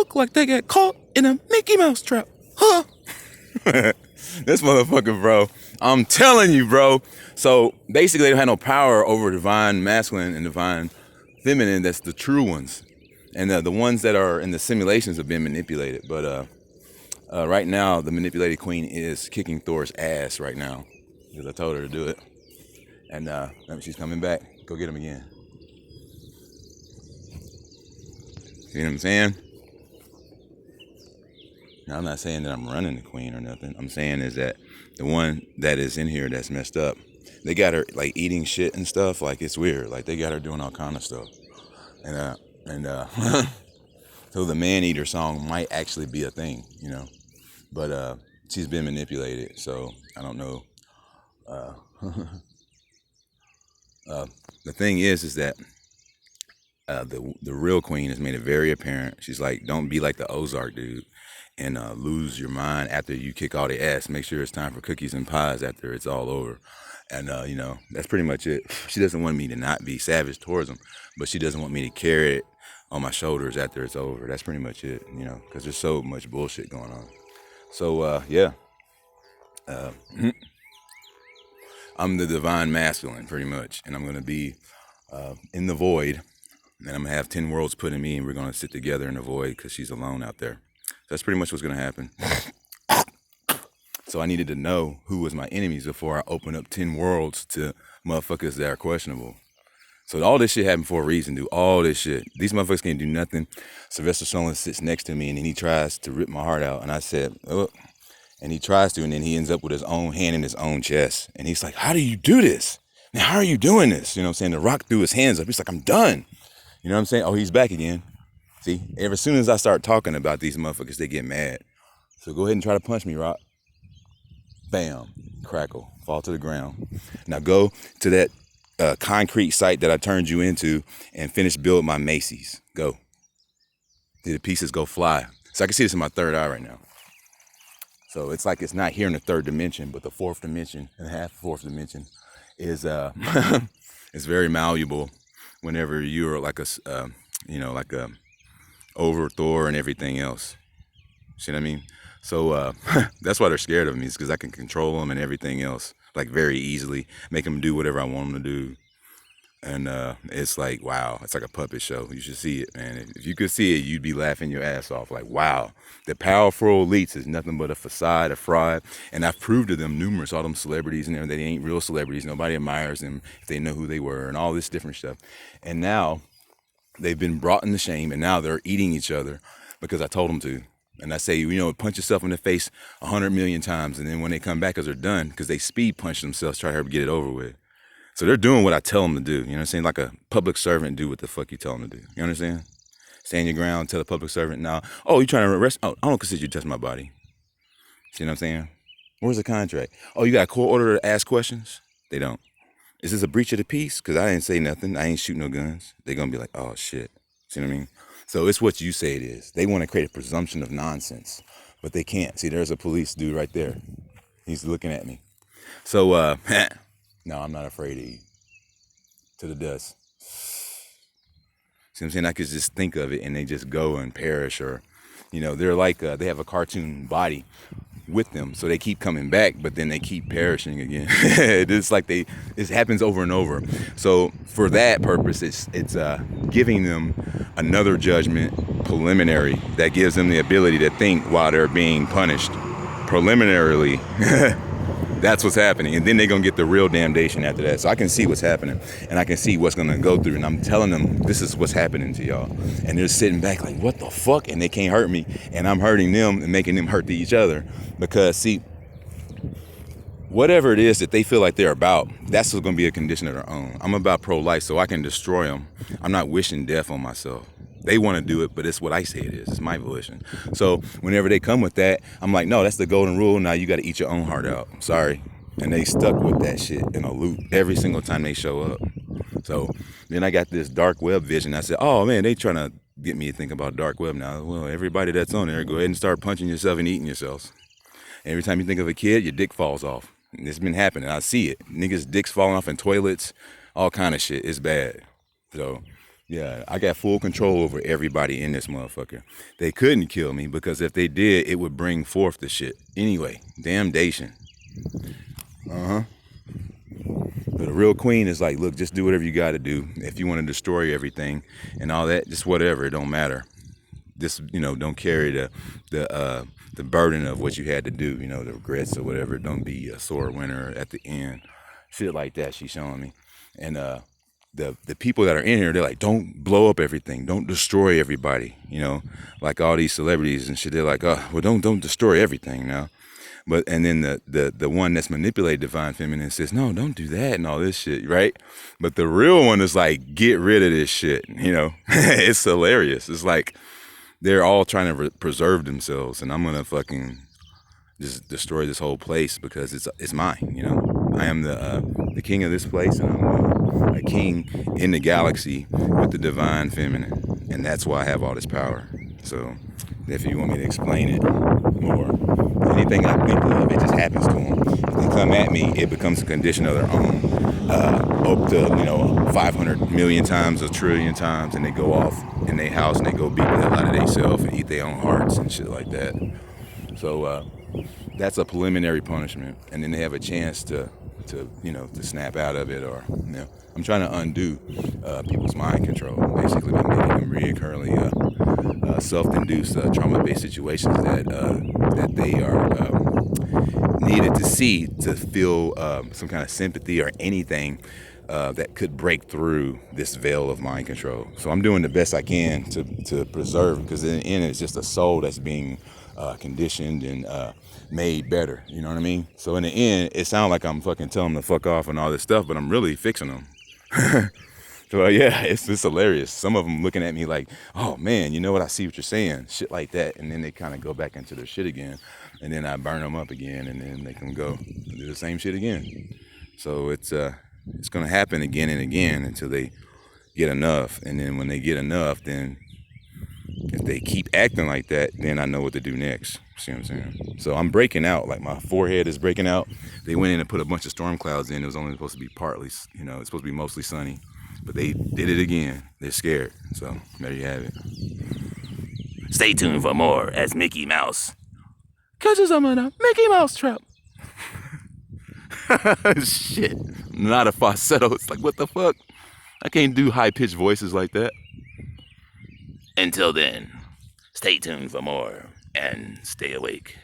look like they got caught in a Mickey Mouse trap. Huh? This motherfucker, bro. I'm telling you, bro. So basically, they don't have no power over divine masculine and divine feminine. That's the true ones. And the ones that are in the simulations have been manipulated. But right now, the manipulated queen is kicking Thor's ass right now. Because I told her to do it. And she's coming back. Go get him again. See what I'm saying? Now, I'm not saying that I'm running the queen or nothing. I'm saying is that the one that is in here that's messed up, they got her like eating shit and stuff. Like, it's weird. Like, they got her doing all kind of stuff. And so the man-eater song might actually be a thing, you know. But she's been manipulated, so I don't know. The thing is that the real queen has made it very apparent. She's like, don't be like the Ozark dude and lose your mind after you kick all the ass. Make sure it's time for cookies and pies after it's all over. And, you know, that's pretty much it. She doesn't want me to not be savage towards them, but she doesn't want me to carry it on my shoulders after it's over. That's pretty much it, you know, because there's so much bullshit going on. So, yeah. I'm the divine masculine, pretty much. And I'm going to be in the void. And I'm going to have 10 worlds put in me, and we're going to sit together in the void because she's alone out there. That's pretty much what's going to happen. So I needed to know who was my enemies before I open up 10 worlds to motherfuckers that are questionable. So all this shit happened for a reason, dude. All this shit. These motherfuckers can't do nothing. Sylvester Stallone sits next to me, and then he tries to rip my heart out. And I said, oh. And he tries to, and then he ends up with his own hand in his own chest. And he's like, how do you do this? Now, how are you doing this? You know what I'm saying? The Rock threw his hands up. He's like, I'm done. You know what I'm saying? Oh, he's back again. See, ever soon as I start talking about these motherfuckers, they get mad. So go ahead and try to punch me, Rock. Bam, crackle, fall to the ground. Now go to that concrete site that I turned you into and finish building my Macy's. Go. The pieces go fly. So I can see this in my third eye right now. So it's like it's not here in the third dimension, but the fourth dimension and half fourth dimension is is very malleable. Whenever you're like a like a over Thor and everything else. See what I mean? So that's why they're scared of me, is because I can control them and everything else, like, very easily, make them do whatever I want them to do. And it's like, wow, it's like a puppet show. You should see it, man. If you could see it, you'd be laughing your ass off. Like, wow, the powerful elites is nothing but a facade, a fraud. And I've proved to them numerous, all them celebrities and everything, they ain't real celebrities. Nobody admires them if they know who they were and all this different stuff. And now they've been brought into shame, and now they're eating each other because I told them to. And I say, you know, punch yourself in the face 100 million times. And then when they come back, because they're done, because they speed punch themselves, try to get it over with. So they're doing what I tell them to do. You know what I'm saying? Like a public servant, do what the fuck you tell them to do. You understand? Stand your ground, tell the public servant, now, oh, you trying to arrest? Oh, I don't consider you touching my body. See what I'm saying? Where's the contract? Oh, you got a court order to ask questions? They don't. Is this a breach of the peace? Because I didn't say nothing. I ain't shoot no guns. They're going to be like, oh, shit. See what I mean? So it's what you say it is. They want to create a presumption of nonsense, but they can't. See, there's a police dude right there. He's looking at me. So, no, I'm not afraid of you. To the dust. See what I'm saying? I could just think of it and they just go and perish, or, you know, they're like, they have a cartoon body with them, so they keep coming back, but then they keep perishing again. It's like it happens over and over. So for that purpose, it's giving them another judgment preliminary that gives them the ability to think while they're being punished preliminarily. That's what's happening. And then they're going to get the real damnation after that. So I can see what's happening, and I can see what's going to go through. And I'm telling them, this is what's happening to y'all. And they're sitting back like, what the fuck? And they can't hurt me. And I'm hurting them and making them hurt each other. Because, see, whatever it is that they feel like they're about, that's what's going to be a condition of their own. I'm about pro-life, so I can destroy them. I'm not wishing death on myself. They want to do it, but it's what I say it is. It's my volition. So whenever they come with that, I'm like, no, that's the golden rule. Now you got to eat your own heart out. Sorry. And they stuck with that shit in a loop every single time they show up. So then I got this dark web vision. I said, oh, man, they trying to get me to think about dark web now. Well, everybody that's on there, go ahead and start punching yourself and eating yourselves. Every time you think of a kid, your dick falls off. And it's been happening. I see it. Niggas' dicks falling off in toilets, all kind of shit. It's bad. So Yeah, I got full control over everybody in this motherfucker. They couldn't kill me because if they did, it would bring forth the shit. Anyway, damnation. But the real queen is like, look, just do whatever you got to do. If you want to destroy everything and all that, just whatever. It don't matter. Just, don't carry the burden of what you had to do. The regrets or whatever. Don't be a sore winner at the end. Shit like that. She's showing me, and the people that are in here, they're like, don't blow up everything, don't destroy everybody. Like all these celebrities and shit. They're like, oh, well, don't destroy everything now. But and then the one that's manipulated divine feminine says, no, don't do that and all this shit, right? But the real one is like, get rid of this shit. It's hilarious. It's like they're all trying to preserve themselves, and I'm gonna fucking just destroy this whole place because it's mine. I am the king of this place, and I'm a king in the galaxy with the divine feminine, and that's why I have all this power. So if you want me to explain it more, anything I think of, it just happens to them. If they come at me, it becomes a condition of their own, up to 500 million times, a trillion times, and they go off in their house and they go beat the hell out of themselves and eat their own hearts and shit like that. So that's a preliminary punishment, and then they have a chance to snap out of it, or I'm trying to undo people's mind control, basically, by making them reoccurrently self-induced trauma-based situations that they are needed to see to feel some kind of sympathy or anything that could break through this veil of mind control. So I'm doing the best I can to preserve, because in the end, it's just a soul that's being conditioned and made better. You know what I mean? So in the end, it sounds like I'm fucking telling them to fuck off and all this stuff, but I'm really fixing them. So yeah, it's hilarious. Some of them looking at me like, oh man, you know what? I see what you're saying. Shit like that. And then they kind of go back into their shit again. And then I burn them up again, and then they can go do the same shit again. So it's going to happen again and again until they get enough. And then when they get enough, then if they keep acting like that, then I know what to do next. See what I'm saying? So I'm breaking out. Like, my forehead is breaking out. They went in and put a bunch of storm clouds in. It was only supposed to be partly, it's supposed to be mostly sunny. But they did it again. They're scared. So there you have it. Stay tuned for more as Mickey Mouse catches them in a Mickey Mouse trap. Shit. Not a falsetto. It's like, what the fuck? I can't do high-pitched voices like that. Until then, stay tuned for more and stay awake.